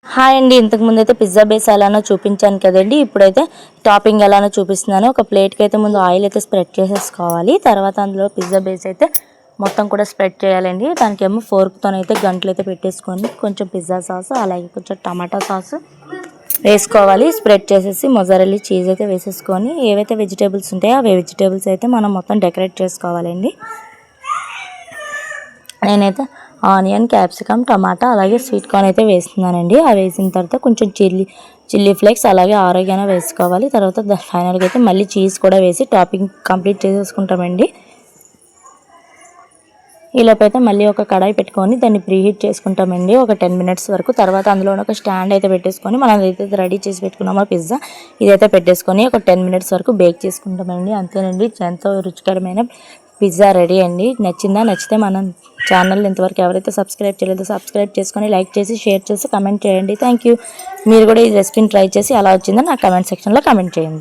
Hi అండి. ఇంతకు ముందు అయితే పిజ్జా బేస్ ఎలానో చూపించాను కదండి. ఇప్పుడైతే టాపింగ్ ఎలానో చూపిస్తున్నాను. ఒక ప్లేట్కి అయితే ముందు ఆయిల్ అయితే స్ప్రెడ్ చేసేసుకోవాలి. తర్వాత అందులో పిజ్జా బేస్ అయితే మొత్తం కూడా స్ప్రెడ్ చేయాలండి. దానికేమో ఫోర్క్తోనైతే గంటలు అయితే పెట్టేసుకొని కొంచెం పిజ్జా సాస్ అలాగే కొంచెం టమాటా సాస్ వేసుకోవాలి. స్ప్రెడ్ చేసేసి మొజరెల్లా చీజ్ అయితే వేసేసుకొని ఏవైతే వెజిటేబుల్స్ ఉంటాయో ఆ వెజిటేబుల్స్ అయితే మనం మొత్తం డెకరేట్ చేసుకోవాలండి. నేనైతే ఆనియన్, క్యాప్సికమ్, టమాటా అలాగే స్వీట్ కార్న్ అయితే వేస్తున్నానండి. అవి వేసిన తర్వాత కొంచెం చిల్లీ ఫ్లేక్స్ అలాగే ఆరోగ్యాన వేసుకోవాలి. తర్వాత ఫైనల్గా అయితే మళ్ళీ చీజ్ కూడా వేసి టాపింగ్ కంప్లీట్ చేసేసుకుంటామండి. ఈలోపైతే మళ్ళీ ఒక కడాయి పెట్టుకొని దాన్ని ప్రీహీట్ చేసుకుంటామండి ఒక 10 మినిట్స్ వరకు. తర్వాత అందులో ఒక స్టాండ్ అయితే పెట్టేసుకొని మనం ఏదైతే రెడీ చేసి పెట్టుకున్నామో పిజ్జా ఇదైతే పెట్టేసుకొని ఒక 10 మినిట్స్ వరకు బేక్ చేసుకుంటామండి. అంతేనండి, ఎంతో రుచికరమైన పిజ్జా రెడీ అండి. నచ్చితే మన ఛానల్ ఇంతవరకు ఎవరైతే సబ్స్క్రైబ్ చేయలేదో సబ్స్క్రైబ్ చేసుకొని లైక్ చేసి షేర్ చేసి కమెంట్ చేయండి. Thank you. మీరు కూడా ఈ రెసిపీని ట్రై చేసి ఎలా వచ్చిందో నాకు కమెంట్ సెక్షన్లో కమెంట్ చేయండి.